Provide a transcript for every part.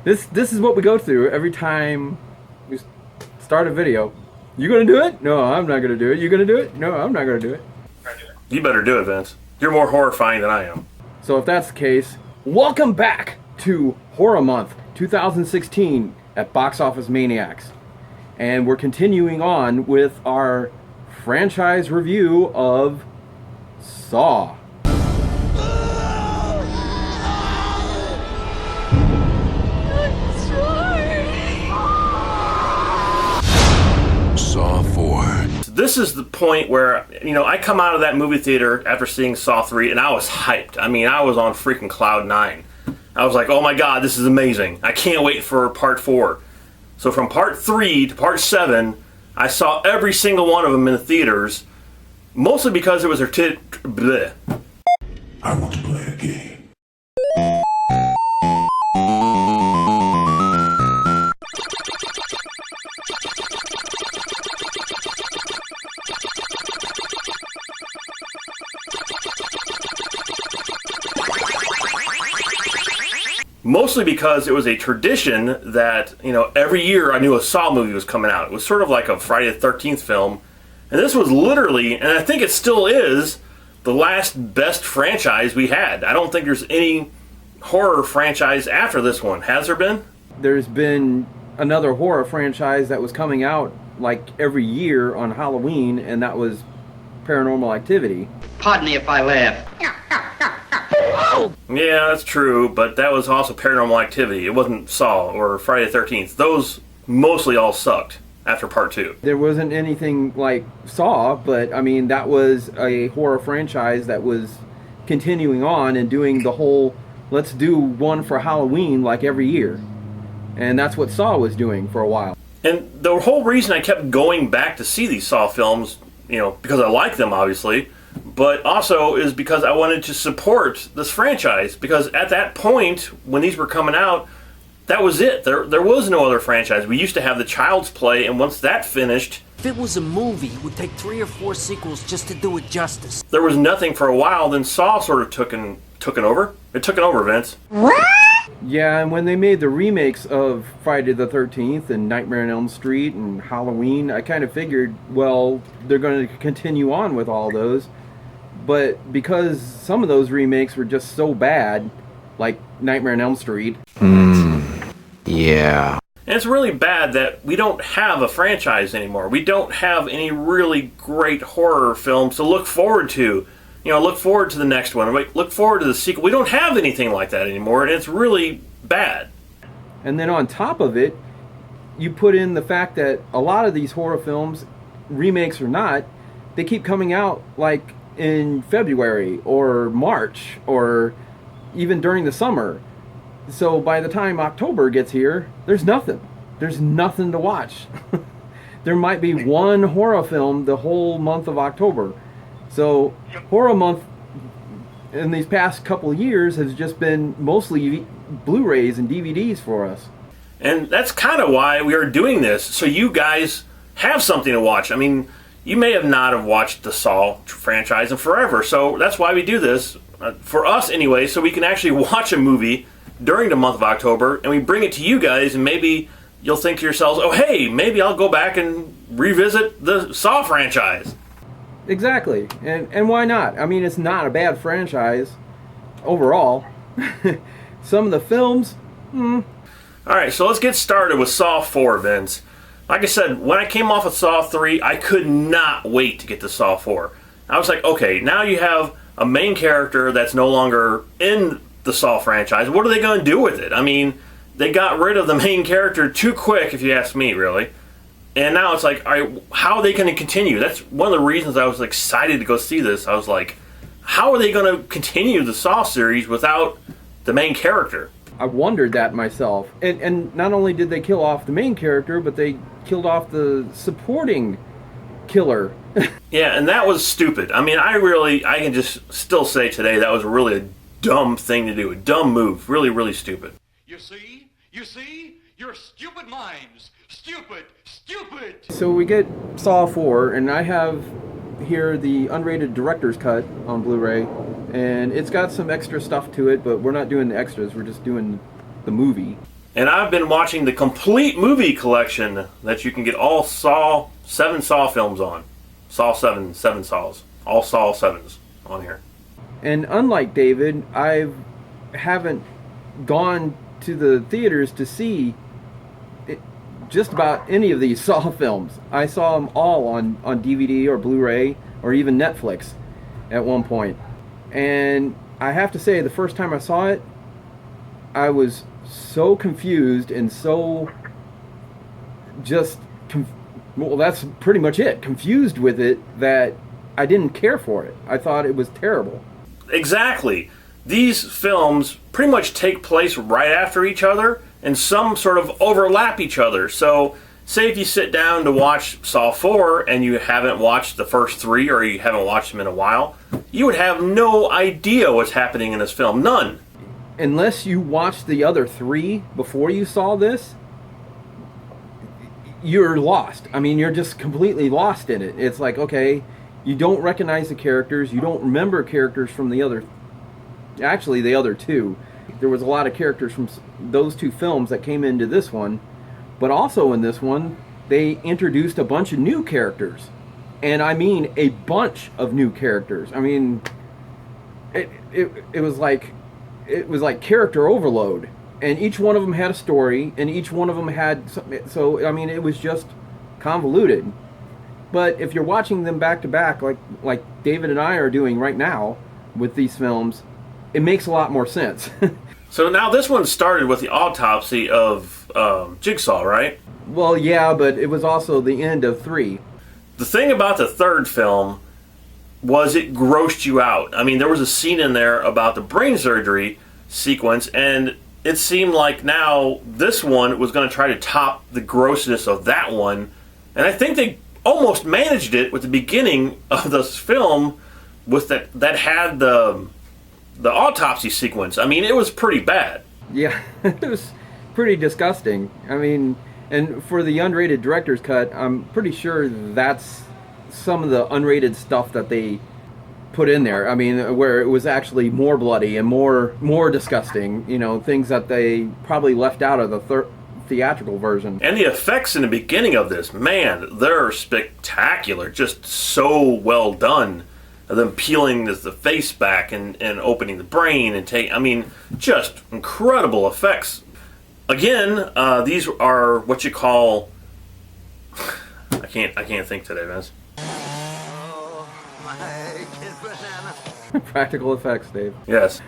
This is what we go through every time we start a video. You gonna do it? No, I'm not gonna do it. You gonna do it? No, I'm not gonna do it. You better do it, Vince. You're more horrifying than I am. So if that's the case, welcome back to Horror Month 2016 at Box Office Maniacs. And we're continuing on with our franchise review of Saw. Saw 4. This is the point where, I come out of that movie theater after seeing Saw 3 and I was hyped. I mean, I was on freaking cloud 9. I was like, oh my god, this is amazing. I can't wait for part 4. So from part 3 to part 7, I saw every single one of them in the theaters, mostly because it was their bleh. I want to play a game. Mostly because it was a tradition that, every year I knew a Saw movie was coming out. It was sort of like a Friday the 13th film. And this was literally, and I think it still is, the last best franchise we had. I don't think there's any horror franchise after this one. Has there been? There's been another horror franchise that was coming out like every year on Halloween, and that was Paranormal Activity. Pardon me if I laugh. Yeah, that's true, but that was also Paranormal Activity. It wasn't Saw or Friday the 13th. Those mostly all sucked after part 2. There wasn't anything like Saw, but I mean, that was a horror franchise that was continuing on and doing the whole, let's do one for Halloween like every year. And that's what Saw was doing for a while. And the whole reason I kept going back to see these Saw films, because I like them, obviously, but also is because I wanted to support this franchise. Because at that point, when these were coming out, that was it. There was no other franchise. We used to have the Child's Play, and once that finished... If it was a movie, it would take 3 or 4 sequels just to do it justice. There was nothing for a while, then Saw sort of took it over. It took it over, Vince. Yeah, and when they made the remakes of Friday the 13th and Nightmare on Elm Street and Halloween, I kind of figured, well, they're going to continue on with all those. But because some of those remakes were just so bad, like Nightmare on Elm Street. Yeah. And it's really bad that we don't have a franchise anymore. We don't have any really great horror films to look forward to. Look forward to the next one. Look forward to the sequel. We don't have anything like that anymore, and it's really bad. And then on top of it, you put in the fact that a lot of these horror films, remakes or not, they keep coming out like in February or March or even during the summer. So by the time October gets here, there's nothing. There's nothing to watch. There might be one horror film the whole month of October. So Horror Month in these past couple of years has just been mostly Blu-rays and DVDs for us. And that's kind of why we are doing this, so you guys have something to watch. I mean, you may have not have watched the Saw franchise in forever, so that's why we do this, for us anyway, so we can actually watch a movie during the month of October, and we bring it to you guys, and maybe you'll think to yourselves, oh hey, maybe I'll go back and revisit the Saw franchise. Exactly, and why not? I mean, it's not a bad franchise overall. Some of the films, Alright, so let's get started with Saw 4, Vince. Like I said, when I came off of Saw 3, I could not wait to get to Saw 4. I was like, okay, now you have a main character that's no longer in the Saw franchise. What are they going to do with it? I mean, they got rid of the main character too quick, if you ask me, really. And now it's like, all right, how are they going to continue? That's one of the reasons I was excited to go see this. I was like, how are they going to continue the Saw series without the main character? I wondered that myself. And not only did they kill off the main character, but they killed off the supporting killer. Yeah, and that was stupid. I mean, I can just still say today that was really a dumb thing to do. A dumb move. Really, really stupid. You see? Your stupid minds. Stupid. So we get Saw 4, and I have here the unrated director's cut on Blu-ray, and it's got some extra stuff to it, but we're not doing the extras, we're just doing the movie. And I've been watching the complete movie collection that you can get all seven Saw films on. Saw 7 Saws. All Saw 7s on here. And unlike David, I haven't gone to the theaters to see just about any of these Saw films. I saw them all on DVD or Blu-ray or even Netflix at one point. And I have to say, the first time I saw it, I was so confused and so just, well, that's pretty much it. Confused with it that I didn't care for it. I thought it was terrible. Exactly. These films pretty much take place right after each other, and some sort of overlap each other. So, say if you sit down to watch Saw 4 and you haven't watched the first 3 or you haven't watched them in a while, you would have no idea what's happening in this film. None. Unless you watched the other 3 before you saw this, you're lost. I mean, you're just completely lost in it. It's like, okay, you don't recognize the characters, you don't remember characters from the other 2. There was a lot of characters from those 2 films that came into this one, but also in this one, they introduced a bunch of new characters. And I mean a bunch of new characters. I mean, it was like character overload, and each one of them had a story, and each one of them had something. So I mean, it was just convoluted. But if you're watching them back to back, like David and I are doing right now with these films, it makes a lot more sense. So now this one started with the autopsy of Jigsaw, right? Well, yeah, but it was also the end of 3. The thing about the third film was it grossed you out. I mean, there was a scene in there about the brain surgery sequence, and it seemed like now this one was going to try to top the grossness of that one. And I think they almost managed it with the beginning of this film with that had the autopsy sequence. I mean, it was pretty bad. Yeah, it was pretty disgusting. I mean, and for the unrated director's cut, I'm pretty sure that's some of the unrated stuff that they put in there. I mean, where it was actually more bloody and more disgusting. You know, things that they probably left out of the theatrical version. And the effects in the beginning of this, man, they're spectacular. Just so well done. Them peeling the face back and opening the brain and just incredible effects. Again, these are what you call I can't think today, Vince. Oh, my kid banana. Practical effects, Dave. Yes.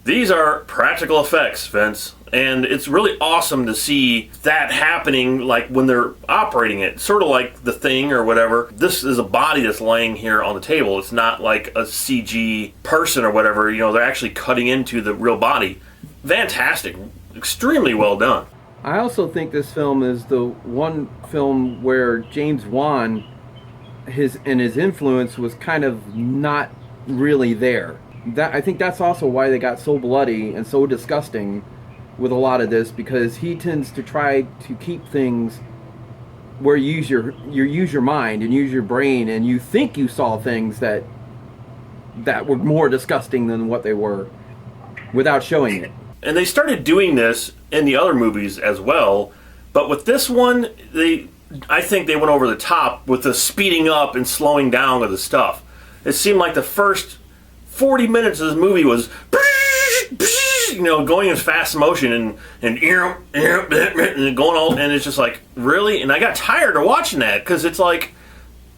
These are practical effects, Vince, and it's really awesome to see that happening, like when they're operating it. Sort of like The Thing or whatever. This is a body that's laying here on the table. It's not like a CG person or whatever. You know, they're actually cutting into the real body. Fantastic. Extremely well done. I also think this film is the one film where James Wan, his influence was kind of not really there. I think that's also why they got so bloody and so disgusting with a lot of this, because he tends to try to keep things where you use your mind and use your brain, and you think you saw things that were more disgusting than what they were without showing it. And they started doing this in the other movies as well, but with this one, I think they went over the top with the speeding up and slowing down of the stuff. It seemed like the first 40 minutes of this movie was, you know, going in fast motion and going all, and it's just like, really? And I got tired of watching that because it's like,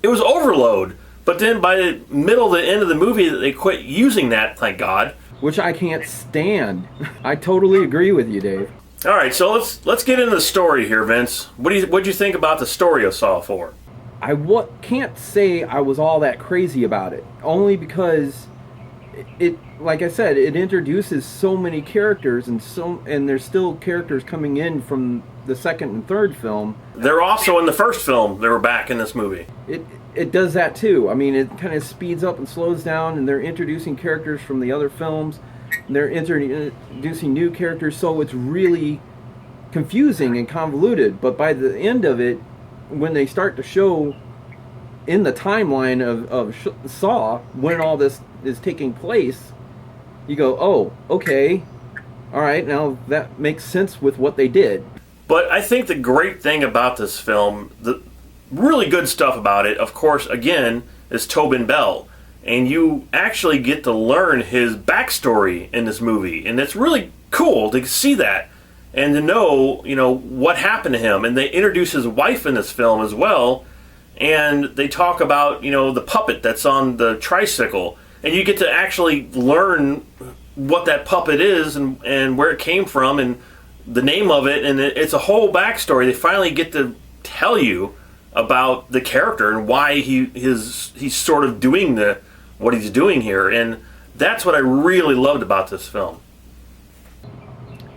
it was overload. But then by the middle to the end of the movie, they quit using that, thank God. Which I can't stand. I totally agree with you, Dave. All right, so let's get into the story here, Vince. What'd you think about the story of Saw 4? I can't say I was all that crazy about it, only because it, like I said, it introduces so many characters, and there's still characters coming in from the second and third film. They're also in the first film. They were back in this movie. It does that too. I mean, it kind of speeds up and slows down, and they're introducing characters from the other films. And they're introducing new characters, so it's really confusing and convoluted. But by the end of it, when they start to show in the timeline of Saw when all this is taking place, you go, oh, okay, all right, now that makes sense with what they did. But I think the great thing about this film, the really good stuff about it, of course, again, is Tobin Bell. And you actually get to learn his backstory in this movie. And it's really cool to see that and to know, what happened to him. And they introduce his wife in this film as well. And they talk about, the puppet that's on the tricycle. And you get to actually learn what that puppet is and where it came from and the name of it. And it's a whole backstory. They finally get to tell you about the character and why he's sort of doing what he's doing here. And that's what I really loved about this film.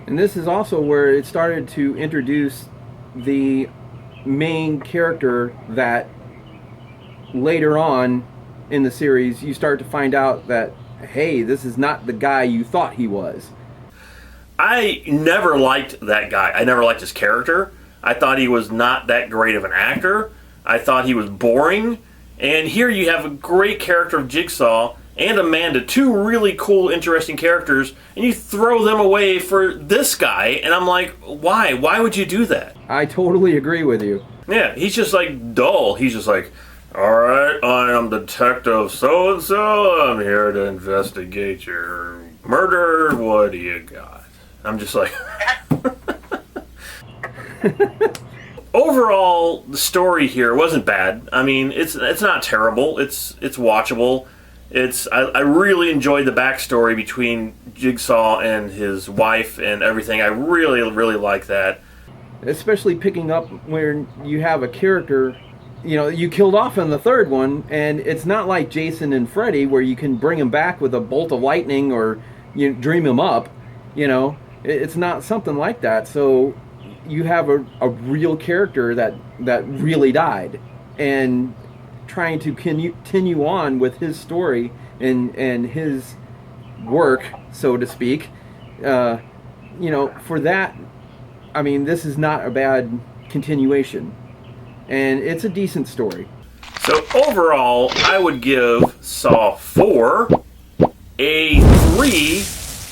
And this is also where it started to introduce the main character that later on in the series you start to find out that, hey, this is not the guy you thought he was. I never liked that guy. I never liked his character. I thought he was not that great of an actor. I thought he was boring. And here you have a great character of Jigsaw and Amanda, two really cool, interesting characters, and you throw them away for this guy, and I'm like, why? Why would you do that? I totally agree with you. Yeah, he's just like dull. He's just like, all right, I am Detective so-and-so. I'm here to investigate your murder. What do you got? I'm just like... Overall, the story here wasn't bad. I mean, it's not terrible. It's watchable. I really enjoyed the backstory between Jigsaw and his wife and everything. I really, really like that. Especially picking up when you have a character, you killed off in the third one, and it's not like Jason and Freddy where you can bring him back with a bolt of lightning or you dream him up. It's not something like that. So you have a real character that really died, and trying to continue on with his story and his work, so to speak. For that, I mean, this is not a bad continuation, and it's a decent story. So overall, I would give Saw 4 a 3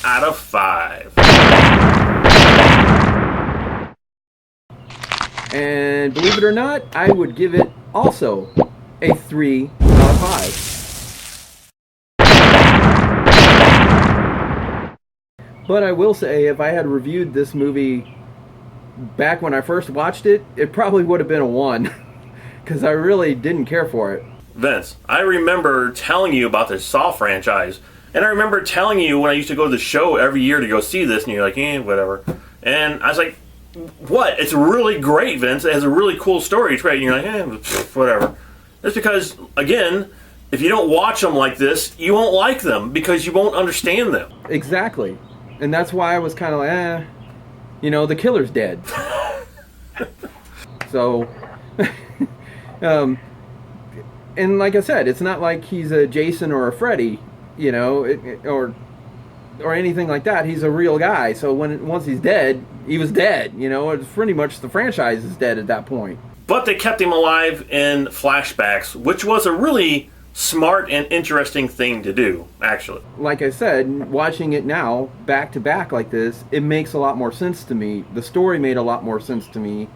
out of 5. And believe it or not, I would give it also a 3 out of 5. But I will say, if I had reviewed this movie back when I first watched it, it probably would have been a 1. Because I really didn't care for it. Vince, I remember telling you about the Saw franchise. And I remember telling you when I used to go to the show every year to go see this, and you're like, whatever. And I was like, what? It's really great, Vince. It has a really cool story. It's great. And you're like, whatever. That's because, again, if you don't watch them like this, you won't like them because you won't understand them. Exactly. And that's why I was kind of like, the killer's dead. So, and like I said, it's not like he's a Jason or a Freddy, or anything like that. He's a real guy. So once he's dead, he was dead. It's pretty much the franchise is dead at that point. But they kept him alive in flashbacks, which was a really smart and interesting thing to do, actually. Like I said, watching it now, back to back like this, it makes a lot more sense to me. The story made a lot more sense to me.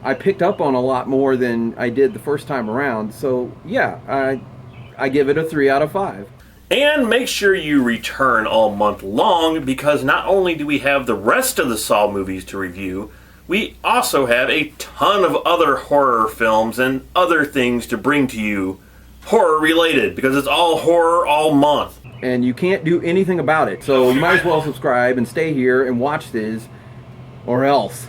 I picked up on a lot more than I did the first time around. So, yeah, I give it a 3 out of 5. And make sure you return all month long, because not only do we have the rest of the Saw movies to review, we also have a ton of other horror films and other things to bring to you, horror related, because it's all horror all month. And you can't do anything about it, so you might as well subscribe and stay here and watch this, or else.